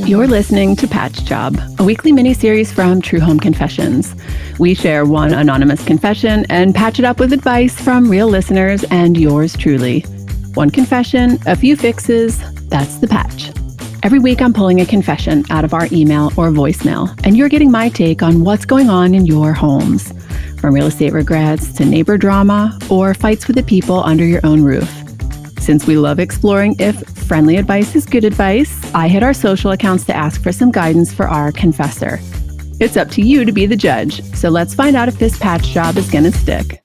You're listening to Patch Job, a weekly mini-series from True Home Confessions. We share one anonymous confession and patch it up with advice from real listeners and yours truly. One confession, a few fixes, that's the patch. Every week I'm pulling a confession out of our email or voicemail, and you're getting my take on what's going on in your homes. From real estate regrets to neighbor drama or fights with the people under your own roof. Since we love exploring if friendly advice is good advice, I hit our social accounts to ask for some guidance for our confessor. It's up to you to be the judge, so let's find out if this patch job is going to stick.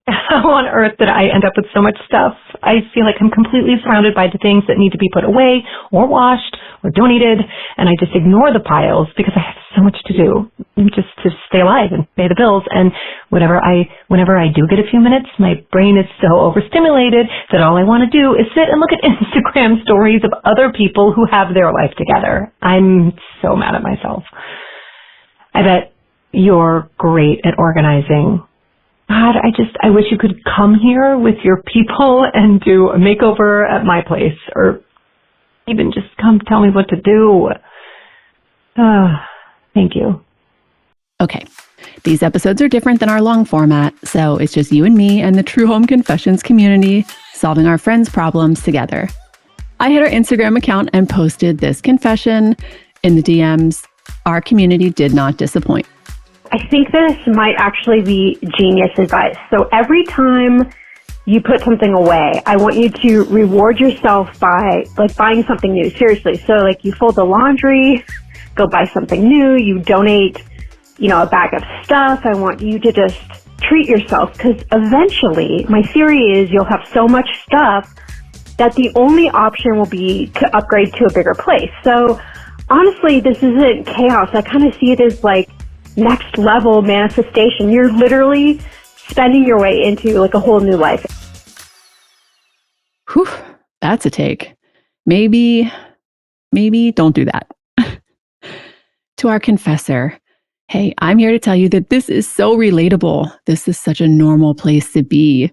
How on earth did I end up with so much stuff? I feel like I'm completely surrounded by the things that need to be put away or washed or donated, and I just ignore the piles because I have so much to do just to stay alive and pay the bills. And whenever I do get a few minutes, my brain is so overstimulated that all I want to do is sit and look at Instagram stories of other people who have their life together. I'm so mad at myself. I bet you're great at organizing. God, I wish you could come here with your people and do a makeover at my place, or even just come tell me what to do. Thank you. Okay, these episodes are different than our long format, so it's just you and me and the True Home Confessions community solving our friends' problems together. I hit our Instagram account and posted this confession in the DMs. Our community did not disappoint. I think this might actually be genius advice. So every time you put something away, I want you to reward yourself by buying something new. Seriously. So you fold the laundry, go buy something new, you donate, a bag of stuff. I want you to just treat yourself, because eventually my theory is you'll have so much stuff that the only option will be to upgrade to a bigger place. So honestly, this isn't chaos. I kind of see it as next level manifestation. You're literally spending your way into a whole new life. Whew, that's a take. Maybe don't do that. To our confessor, hey, I'm here to tell you that this is so relatable. This is such a normal place to be.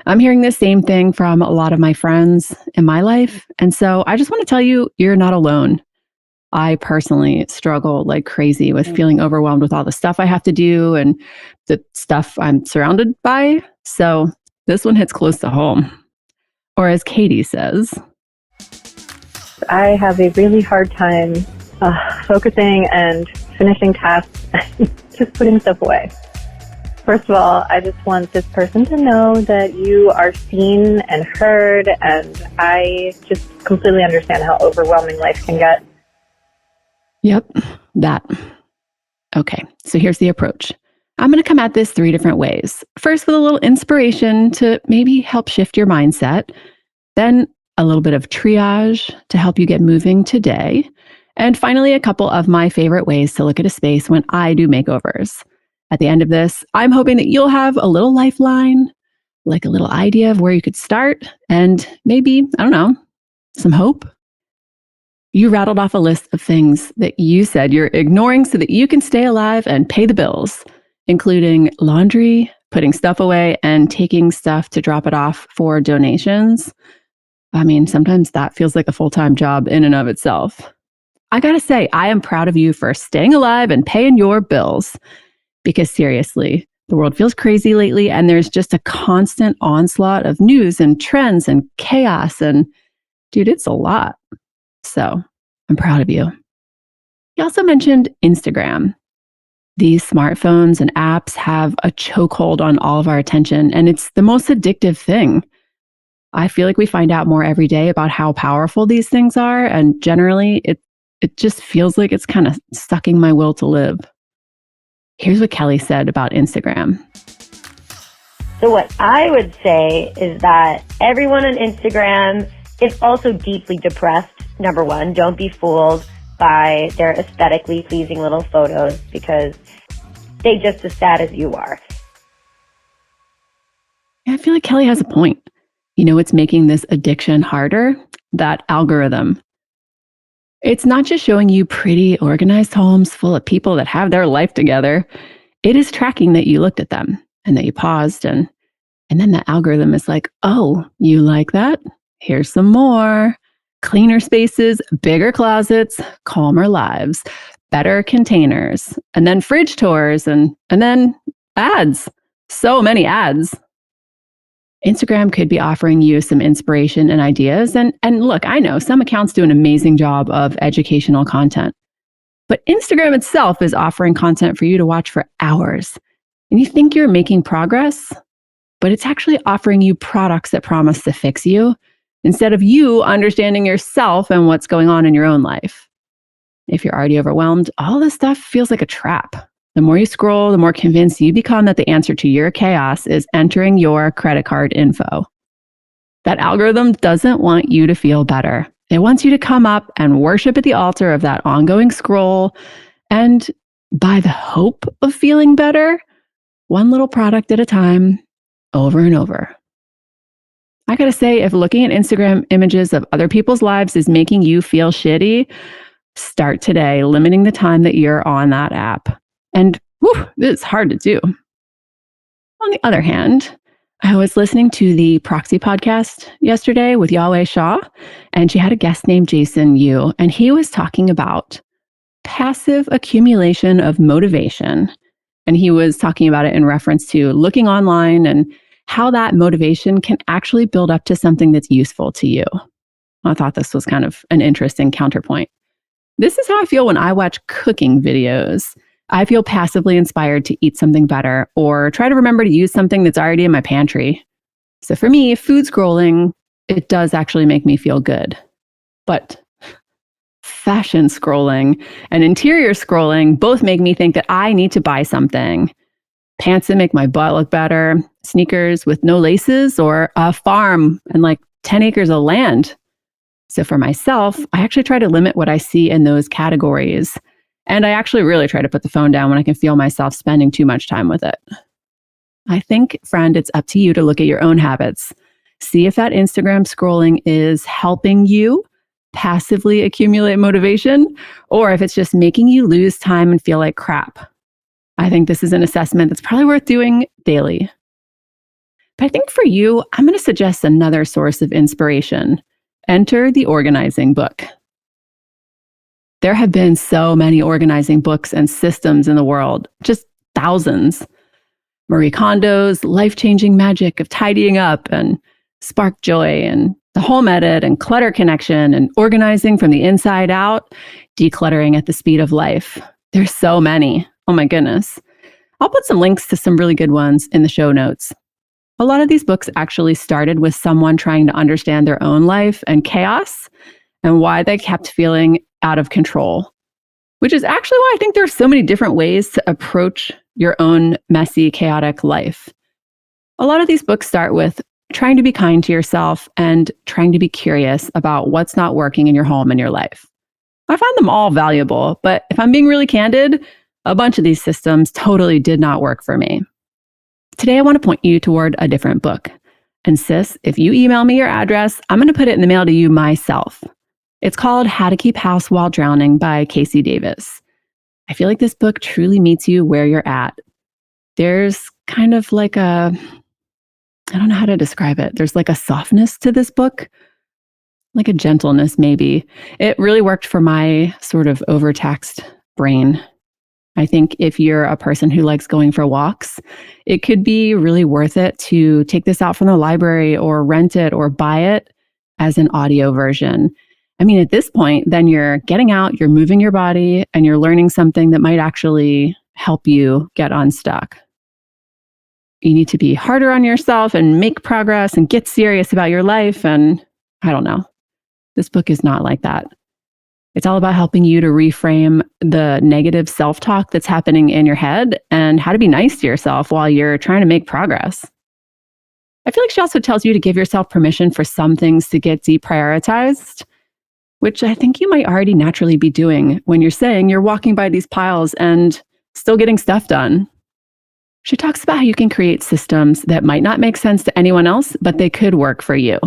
I'm hearing the same thing from a lot of my friends in my life. And so I just want to tell you, you're not alone. I personally struggle like crazy with feeling overwhelmed with all the stuff I have to do and the stuff I'm surrounded by. So this one hits close to home. Or as Katie says, I have a really hard time focusing and finishing tasks and just putting stuff away. First of all, I just want this person to know that you are seen and heard, and I just completely understand how overwhelming life can get. Yep, that. Okay, so here's the approach. I'm going to come at this 3 different ways. First, with a little inspiration to maybe help shift your mindset. Then a little bit of triage to help you get moving today. And finally, a couple of my favorite ways to look at a space when I do makeovers. At the end of this, I'm hoping that you'll have a little lifeline, like a little idea of where you could start, and maybe, some hope. You rattled off a list of things that you said you're ignoring so that you can stay alive and pay the bills, including laundry, putting stuff away, and taking stuff to drop it off for donations. I mean, sometimes that feels like a full-time job in and of itself. I gotta say, I am proud of you for staying alive and paying your bills. Because seriously, the world feels crazy lately, and there's just a constant onslaught of news and trends and chaos. And dude, it's a lot. So I'm proud of you. You also mentioned Instagram. These smartphones and apps have a chokehold on all of our attention, and it's the most addictive thing. I feel like we find out more every day about how powerful these things are, and generally it just feels like it's kind of sucking my will to live. Here's what Kelly said about Instagram. So what I would say is that everyone on Instagram is also deeply depressed. Number one, don't be fooled by their aesthetically pleasing little photos because they just as sad as you are. I feel like Kelly has a point. It's making this addiction harder, that algorithm. It's not just showing you pretty, organized homes full of people that have their life together. It is tracking that you looked at them and that you paused, and then the algorithm is like, oh, you like that? Here's some more. Cleaner spaces, bigger closets, calmer lives, better containers, and then fridge tours, and then ads. So many ads. Instagram could be offering you some inspiration and ideas. And look, I know some accounts do an amazing job of educational content, but Instagram itself is offering content for you to watch for hours. And you think you're making progress, but it's actually offering you products that promise to fix you instead of you understanding yourself and what's going on in your own life. If you're already overwhelmed, all this stuff feels like a trap. The more you scroll, the more convinced you become that the answer to your chaos is entering your credit card info. That algorithm doesn't want you to feel better. It wants you to come up and worship at the altar of that ongoing scroll. And by the hope of feeling better, one little product at a time, over and over. I gotta say, if looking at Instagram images of other people's lives is making you feel shitty, start today limiting the time that you're on that app. And it's hard to do. On the other hand, I was listening to the Proxy podcast yesterday with Yahweh Shah, and she had a guest named Jason Yu, and he was talking about passive accumulation of motivation. And he was talking about it in reference to looking online and how that motivation can actually build up to something that's useful to you. I thought this was kind of an interesting counterpoint. This is how I feel when I watch cooking videos. I feel passively inspired to eat something better or try to remember to use something that's already in my pantry. So for me, food scrolling, it does actually make me feel good. But fashion scrolling and interior scrolling both make me think that I need to buy something. Pants that make my butt look better, sneakers with no laces, or a farm and like 10 acres of land. So for myself, I actually try to limit what I see in those categories. And I actually really try to put the phone down when I can feel myself spending too much time with it. I think, friend, it's up to you to look at your own habits. See if that Instagram scrolling is helping you passively accumulate motivation, or if it's just making you lose time and feel like crap. I think this is an assessment that's probably worth doing daily. But I think for you, I'm going to suggest another source of inspiration. Enter the organizing book. There have been so many organizing books and systems in the world, just thousands. Marie Kondo's Life-Changing Magic of Tidying Up, and Spark Joy, and The Home Edit, and Clutter Connection, and Organizing from the Inside Out, Decluttering at the Speed of Life. There's so many. Oh my goodness. I'll put some links to some really good ones in the show notes. A lot of these books actually started with someone trying to understand their own life and chaos and why they kept feeling out of control, which is actually why I think there are so many different ways to approach your own messy, chaotic life. A lot of these books start with trying to be kind to yourself and trying to be curious about what's not working in your home and your life. I find them all valuable, but if I'm being really candid, a bunch of these systems totally did not work for me. Today, I want to point you toward a different book. And sis, if you email me your address, I'm going to put it in the mail to you myself. It's called How to Keep House While Drowning by Casey Davis. I feel like this book truly meets you where you're at. There's kind of like I don't know how to describe it. There's like a softness to this book, like a gentleness maybe. It really worked for my sort of overtaxed brain. I think if you're a person who likes going for walks, it could be really worth it to take this out from the library or rent it or buy it as an audio version. I mean, at this point, then you're getting out, you're moving your body, and you're learning something that might actually help you get unstuck. You need to be harder on yourself and make progress and get serious about your life. And I don't know. This book is not like that. It's all about helping you to reframe the negative self-talk that's happening in your head and how to be nice to yourself while you're trying to make progress. I feel like she also tells you to give yourself permission for some things to get deprioritized, which I think you might already naturally be doing when you're saying you're walking by these piles and still getting stuff done. She talks about how you can create systems that might not make sense to anyone else, but they could work for you.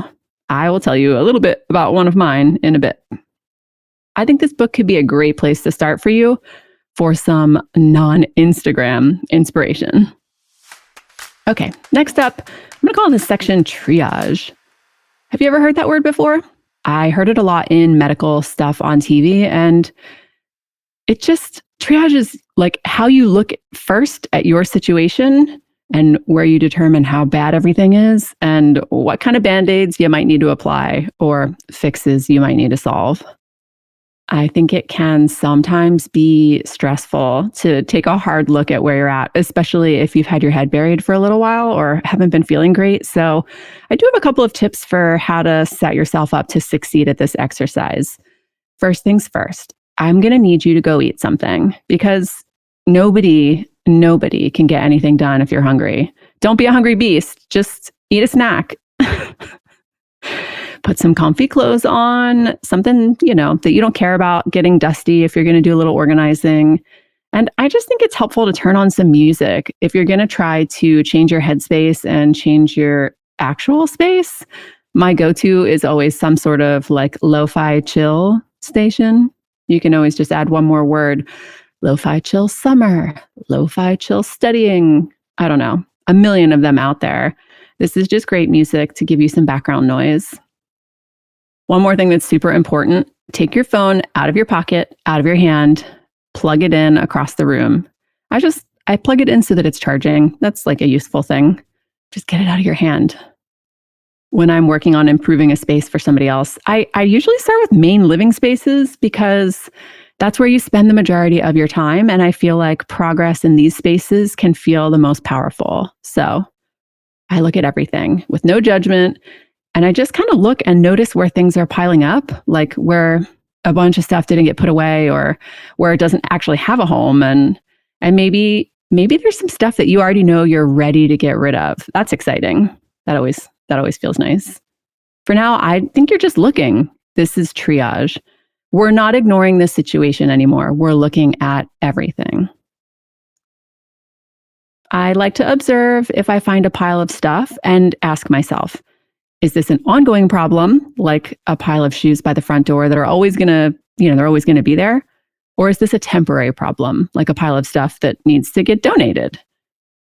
I will tell you a little bit about one of mine in a bit. I think this book could be a great place to start for you for some non-Instagram inspiration. Okay, next up, I'm going to call this section triage. Have you ever heard that word before? I heard it a lot in medical stuff on TV, and triage is like how you look first at your situation and where you determine how bad everything is and what kind of band-aids you might need to apply or fixes you might need to solve. I think it can sometimes be stressful to take a hard look at where you're at, especially if you've had your head buried for a little while or haven't been feeling great. So I do have a couple of tips for how to set yourself up to succeed at this exercise. First things first, I'm going to need you to go eat something because nobody can get anything done if you're hungry. Don't be a hungry beast. Just eat a snack. Put some comfy clothes on, something, that you don't care about getting dusty if you're going to do a little organizing. And I just think it's helpful to turn on some music if you're going to try to change your headspace and change your actual space. My go-to is always some sort of like lo-fi chill station. You can always just add one more word, lo-fi chill summer, lo-fi chill studying. I don't know, a million of them out there. This is just great music to give you some background noise. One more thing that's super important, take your phone out of your pocket, out of your hand, plug it in across the room. I plug it in so that it's charging. That's like a useful thing. Just get it out of your hand. When I'm working on improving a space for somebody else, I usually start with main living spaces because that's where you spend the majority of your time. And I feel like progress in these spaces can feel the most powerful. So I look at everything with no judgment. And I just kind of look and notice where things are piling up, like where a bunch of stuff didn't get put away or where it doesn't actually have a home. And maybe there's some stuff that you already know you're ready to get rid of. That's exciting. That always feels nice. For now, I think you're just looking. This is triage. We're not ignoring this situation anymore. We're looking at everything. I like to observe if I find a pile of stuff and ask myself, is this an ongoing problem, like a pile of shoes by the front door that are always going to, they're always going to be there? Or is this a temporary problem, like a pile of stuff that needs to get donated?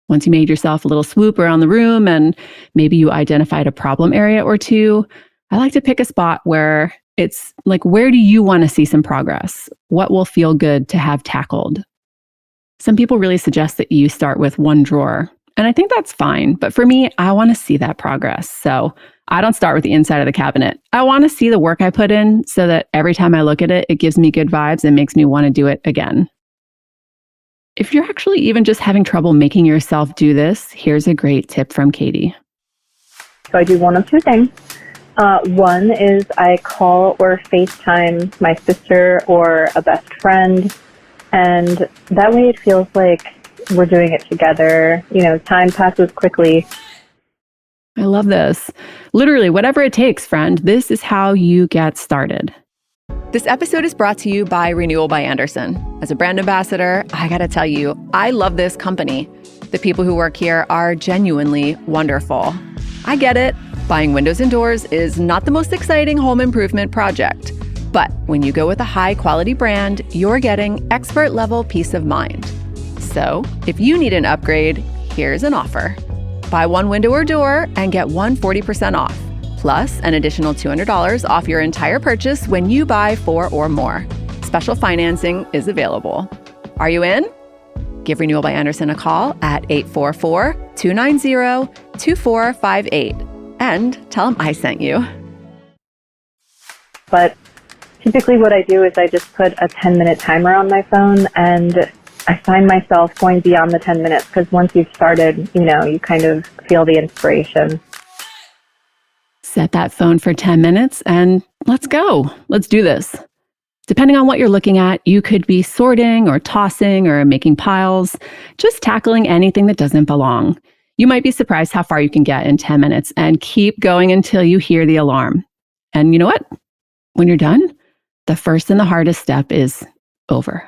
Once you made yourself a little swoop around the room and maybe you identified a problem area or two, I like to pick a spot where it's like, where do you want to see some progress? What will feel good to have tackled? Some people really suggest that you start with one drawer. And I think that's fine. But for me, I want to see that progress. So I don't start with the inside of the cabinet. I want to see the work I put in so that every time I look at it, it gives me good vibes and makes me want to do it again. If you're actually even just having trouble making yourself do this, here's a great tip from Katie. So I do one of two things. One is I call or FaceTime my sister or a best friend. And that way it feels like we're doing it together. Time passes quickly. I love this. Literally, whatever it takes, friend. This is how you get started. This episode is brought to you by Renewal by Andersen. As a brand ambassador, I gotta tell you, I love this company. The people who work here are genuinely wonderful. I get it. Buying windows and doors is not the most exciting home improvement project. But when you go with a high-quality brand, you're getting expert-level peace of mind. So, if you need an upgrade, here's an offer. Buy one window or door and get 40% off, plus an additional $200 off your entire purchase when you buy 4 or more. Special financing is available. Are you in? Give Renewal by Andersen a call at 844-290-2458 and tell them I sent you. But typically what I do is I just put a 10-minute timer on my phone, and I find myself going beyond the 10 minutes because once you've started, you kind of feel the inspiration. Set that phone for 10 minutes and let's go. Let's do this. Depending on what you're looking at, you could be sorting or tossing or making piles, just tackling anything that doesn't belong. You might be surprised how far you can get in 10 minutes and keep going until you hear the alarm. And you know what? When you're done, the first and the hardest step is over.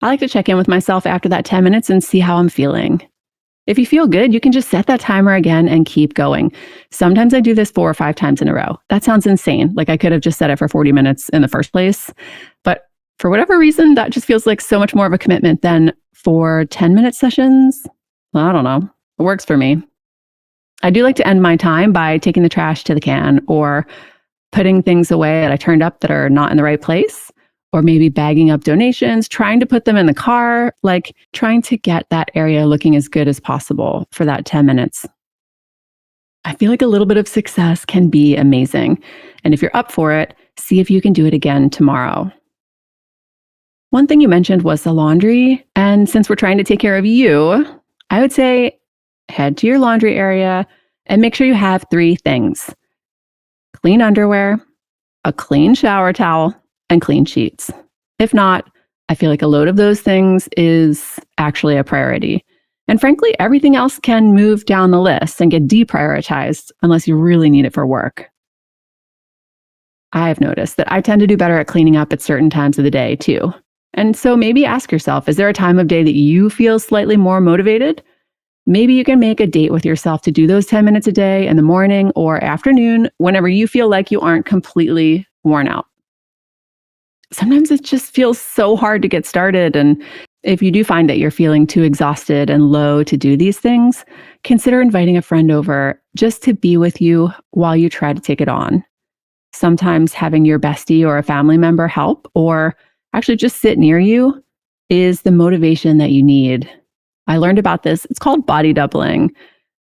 I like to check in with myself after that 10 minutes and see how I'm feeling. If you feel good, you can just set that timer again and keep going. Sometimes I do this 4 or 5 times in a row. That sounds insane. Like I could have just set it for 40 minutes in the first place. But for whatever reason, that just feels like so much more of a commitment than for 10-minute sessions. Well, I don't know. It works for me. I do like to end my time by taking the trash to the can or putting things away that I turned up that are not in the right place, or maybe bagging up donations, trying to put them in the car, like trying to get that area looking as good as possible for that 10 minutes. I feel like a little bit of success can be amazing. And if you're up for it, see if you can do it again tomorrow. One thing you mentioned was the laundry. And since we're trying to take care of you, I would say head to your laundry area and make sure you have 3 things: clean underwear, a clean shower towel, and clean sheets. If not, I feel like a load of those things is actually a priority. And frankly, everything else can move down the list and get deprioritized unless you really need it for work. I've noticed that I tend to do better at cleaning up at certain times of the day too. And so maybe ask yourself, is there a time of day that you feel slightly more motivated? Maybe you can make a date with yourself to do those 10 minutes a day in the morning or afternoon, whenever you feel like you aren't completely worn out. Sometimes it just feels so hard to get started. And if you do find that you're feeling too exhausted and low to do these things, consider inviting a friend over just to be with you while you try to take it on. Sometimes having your bestie or a family member help, or actually just sit near you, is the motivation that you need. I learned about this. It's called body doubling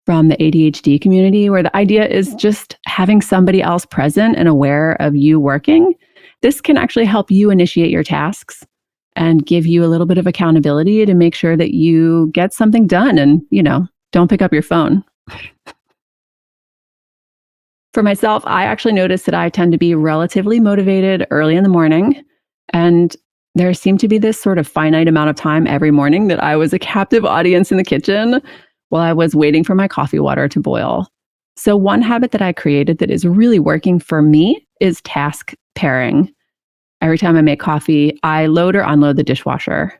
from the ADHD community, where the idea is just having somebody else present and aware of you working. This can actually help you initiate your tasks and give you a little bit of accountability to make sure that you get something done and, don't pick up your phone. For myself, I actually noticed that I tend to be relatively motivated early in the morning. And there seemed to be this sort of finite amount of time every morning that I was a captive audience in the kitchen while I was waiting for my coffee water to boil. So one habit that I created that is really working for me is task pairing. Every time I make coffee, I load or unload the dishwasher.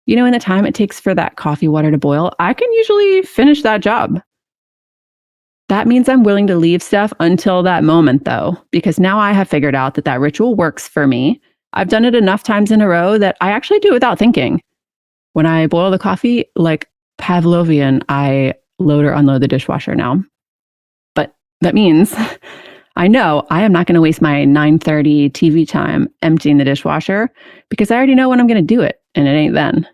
In the time it takes for that coffee water to boil, I can usually finish that job. That means I'm willing to leave stuff until that moment, though, because now I have figured out that ritual works for me. I've done it enough times in a row that I actually do it without thinking. When I boil the coffee, like Pavlovian, I load or unload the dishwasher now. But that means I know I am not going to waste my 9:30 TV time emptying the dishwasher because I already know when I'm going to do it, and it ain't then.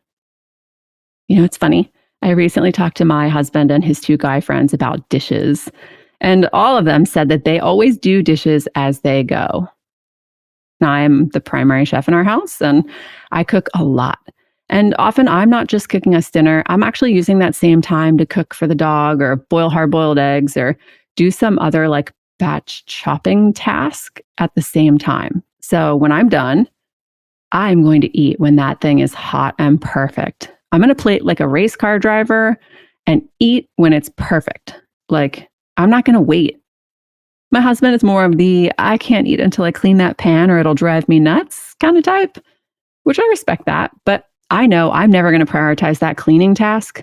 It's funny. I recently talked to my husband and his 2 guy friends about dishes, and all of them said that they always do dishes as they go. Now, I'm the primary chef in our house, and I cook a lot. And often I'm not just cooking us dinner, I'm actually using that same time to cook for the dog or boil hard-boiled eggs or do some other batch chopping task at the same time. So when I'm done, I'm going to eat when that thing is hot and perfect. I'm going to plate like a race car driver and eat when it's perfect. I'm not going to wait. My husband is more of the, I can't eat until I clean that pan or it'll drive me nuts kind of type, which I respect that. But I know I'm never going to prioritize that cleaning task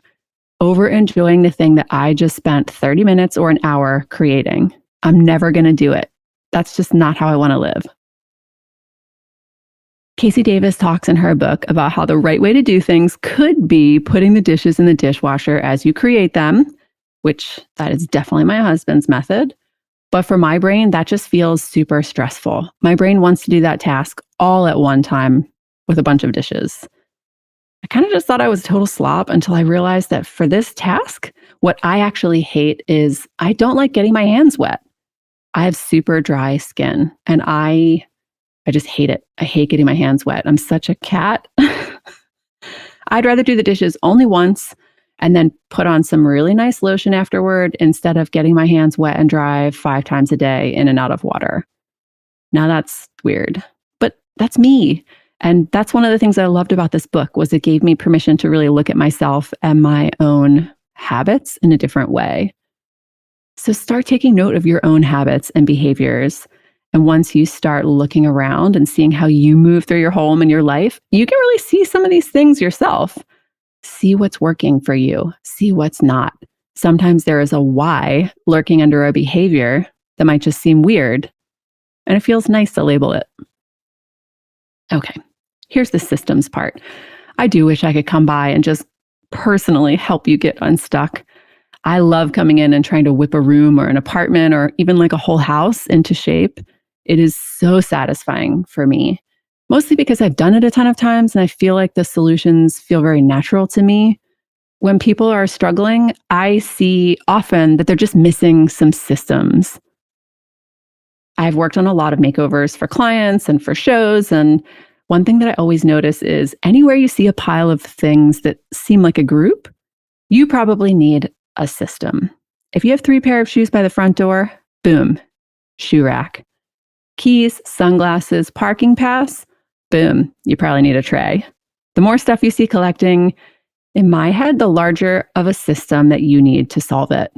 over enjoying the thing that I just spent 30 minutes or an hour creating. I'm never going to do it. That's just not how I want to live. Casey Davis talks in her book about how the right way to do things could be putting the dishes in the dishwasher as you create them, which that is definitely my husband's method. But for my brain, that just feels super stressful. My brain wants to do that task all at one time with a bunch of dishes. I kind of just thought I was a total slob until I realized that for this task, what I actually hate is I don't like getting my hands wet. I have super dry skin and I just hate it. I hate getting my hands wet. I'm such a cat. I'd rather do the dishes only once and then put on some really nice lotion afterward instead of getting my hands wet and dry 5 times a day in and out of water. Now that's weird, but that's me. And that's one of the things I loved about this book was it gave me permission to really look at myself and my own habits in a different way. So start taking note of your own habits and behaviors. And once you start looking around and seeing how you move through your home and your life, you can really see some of these things yourself. See what's working for you. See what's not. Sometimes there is a why lurking under a behavior that might just seem weird. And it feels nice to label it. Okay, here's the systems part. I do wish I could come by and just personally help you get unstuck. I love coming in and trying to whip a room or an apartment or even a whole house into shape. It is so satisfying for me, mostly because I've done it a ton of times and I feel like the solutions feel very natural to me. When people are struggling, I see often that they're just missing some systems. I've worked on a lot of makeovers for clients and for shows, and one thing that I always notice is anywhere you see a pile of things that seem like a group, you probably need a system. If you have 3 pair of shoes by the front door, boom, shoe rack. Keys, sunglasses, parking pass, boom, you probably need a tray. The more stuff you see collecting, in my head, the larger of a system that you need to solve it.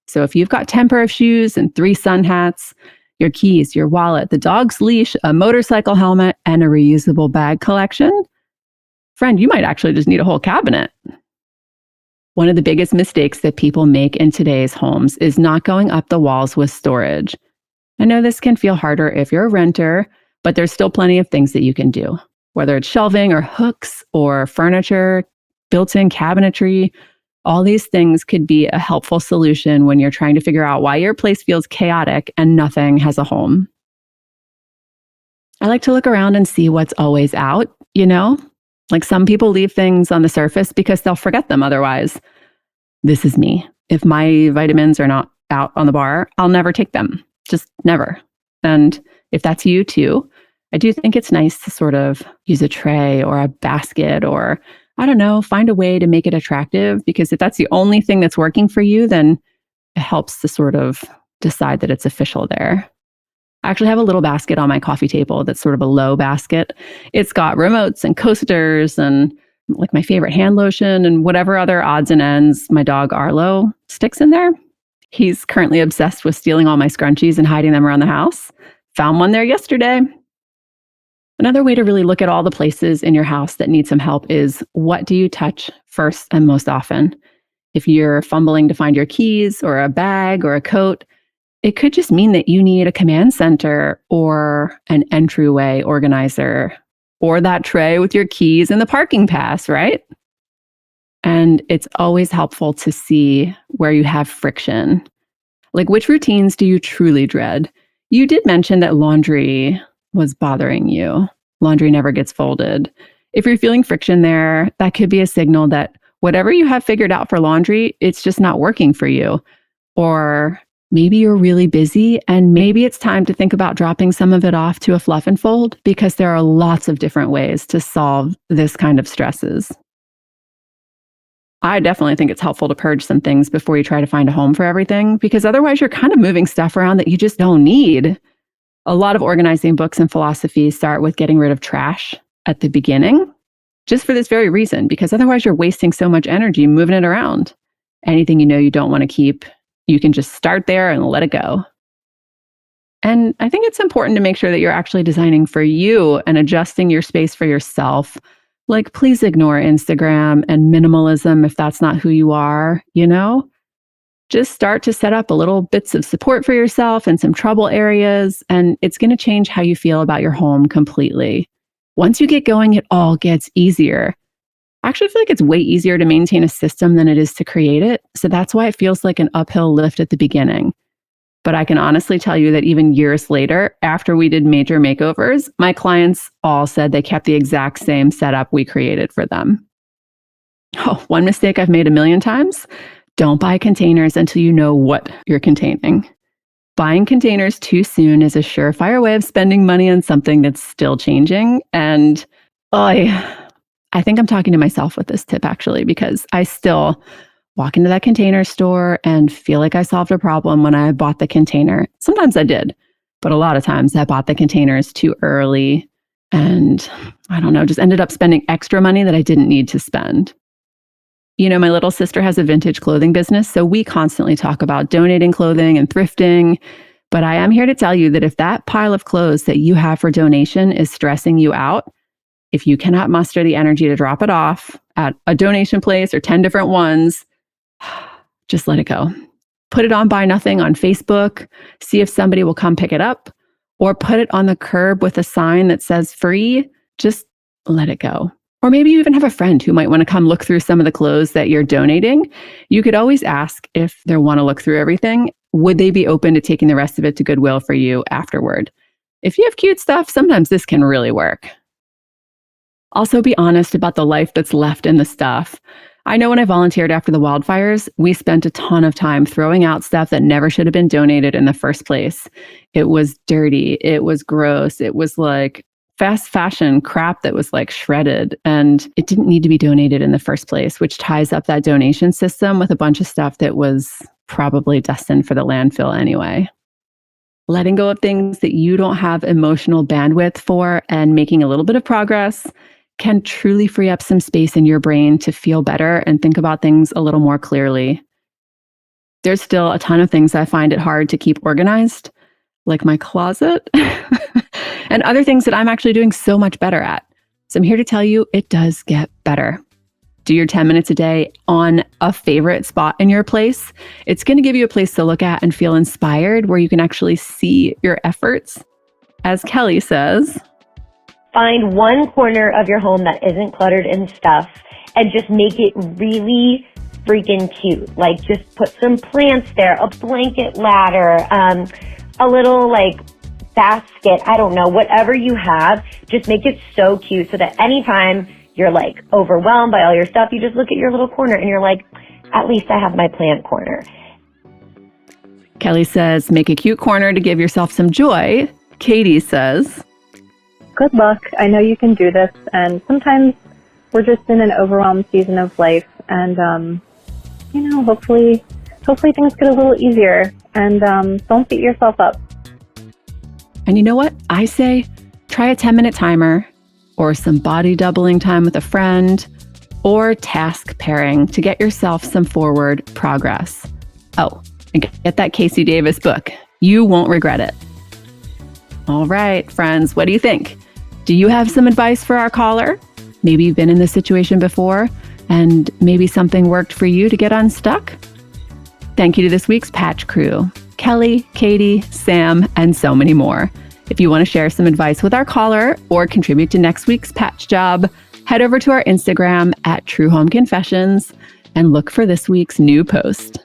So if you've got 10 pair of shoes and 3 sun hats, your keys, your wallet, the dog's leash, a motorcycle helmet, and a reusable bag collection, friend, you might actually just need a whole cabinet. One of the biggest mistakes that people make in today's homes is not going up the walls with storage. I know this can feel harder if you're a renter, but there's still plenty of things that you can do, whether it's shelving or hooks or furniture, built-in cabinetry. All these things could be a helpful solution when you're trying to figure out why your place feels chaotic and nothing has a home. I like to look around and see what's always out, you know? Like some people leave things on the surface because they'll forget them otherwise. This is me. If my vitamins are not out on the bar, I'll never take them. Just never. And if that's you too, I do think it's nice to sort of use a tray or a basket or, I don't know, find a way to make it attractive, because if that's the only thing that's working for you, then it helps to sort of decide that it's official there. I actually have a little basket on my coffee table that's sort of a low basket. It's got remotes and coasters and like my favorite hand lotion and whatever other odds and ends my dog Arlo sticks in there. He's currently obsessed with stealing all my scrunchies and hiding them around the house. Found one there yesterday. Another way to really look at all the places in your house that need some help is, what do you touch first and most often? If you're fumbling to find your keys or a bag or a coat, it could just mean that you need a command center or an entryway organizer or that tray with your keys and the parking pass, right? And it's always helpful to see where you have friction. Like, which routines do you truly dread? You did mention that laundry was bothering you. Laundry never gets folded. If you're feeling friction there, that could be a signal that whatever you have figured out for laundry, it's just not working for you. Or maybe you're really busy and maybe it's time to think about dropping some of it off to a fluff and fold, because there are lots of different ways to solve this kind of stresses. I definitely think it's helpful to purge some things before you try to find a home for everything, because otherwise you're kind of moving stuff around that you just don't need. A lot of organizing books and philosophies start with getting rid of trash at the beginning, just for this very reason, because otherwise you're wasting so much energy moving it around. Anything you know you don't want to keep, you can just start there and let it go. And I think it's important to make sure that you're actually designing for you and adjusting your space for yourself. Like, please ignore Instagram and minimalism if that's not who you are, you know? Just start to set up a little bits of support for yourself in some trouble areas, and it's going to change how you feel about your home completely. Once you get going, it all gets easier. I actually feel like it's way easier to maintain a system than it is to create it. So that's why it feels like an uphill lift at the beginning. But I can honestly tell you that even years later, after we did major makeovers, my clients all said they kept the exact same setup we created for them. Oh, one mistake I've made a million times: don't buy containers until you know what you're containing. Buying containers too soon is a surefire way of spending money on something that's still changing. And I think I'm talking to myself with this tip, actually, because I still walk into that container store and feel like I solved a problem when I bought the container. Sometimes I did, but a lot of times I bought the containers too early and, I don't know, just ended up spending extra money that I didn't need to spend. You know, my little sister has a vintage clothing business, so we constantly talk about donating clothing and thrifting. But I am here to tell you that if that pile of clothes that you have for donation is stressing you out, if you cannot muster the energy to drop it off at a donation place or 10 different ones, just let it go. Put it on Buy Nothing on Facebook, see if somebody will come pick it up, or put it on the curb with a sign that says free. Just let it go. Or maybe you even have a friend who might want to come look through some of the clothes that you're donating. You could always ask if they want to look through everything. Would they be open to taking the rest of it to Goodwill for you afterward? If you have cute stuff, sometimes this can really work. Also, be honest about the life that's left in the stuff. I know when I volunteered after the wildfires, we spent a ton of time throwing out stuff that never should have been donated in the first place. It was dirty. It was gross. It was like fast fashion crap that was like shredded, and it didn't need to be donated in the first place, which ties up that donation system with a bunch of stuff that was probably destined for the landfill anyway. Letting go of things that you don't have emotional bandwidth for and making a little bit of progress can truly free up some space in your brain to feel better and think about things a little more clearly. There's still a ton of things I find it hard to keep organized, like my closet, and other things that I'm actually doing so much better at. So I'm here to tell you it does get better. Do your 10 minutes a day on a favorite spot in your place. It's going to give you a place to look at and feel inspired where you can actually see your efforts. As Kelly says, find one corner of your home that isn't cluttered and stuff and just make it really freaking cute. Like just put some plants there, a blanket ladder, a little like basket, I don't know, whatever you have, just make it so cute so that anytime you're like overwhelmed by all your stuff, you just look at your little corner and you're like, at least I have my plant corner. Kelly says, make a cute corner to give yourself some joy. Katie says, good luck. I know you can do this. And sometimes we're just in an overwhelmed season of life. And, hopefully things get a little easier. And don't beat yourself up. And you know what? I say, try a 10-minute timer or some body doubling time with a friend or task pairing to get yourself some forward progress. Oh, and get that Casey Davis book. You won't regret it. All right, friends, what do you think? Do you have some advice for our caller? Maybe you've been in this situation before, and maybe something worked for you to get unstuck? Thank you to this week's Patch Crew, Kelly, Katie, Sam, and so many more. If you want to share some advice with our caller or contribute to next week's patch job, head over to our Instagram at True Home Confessions and look for this week's new post.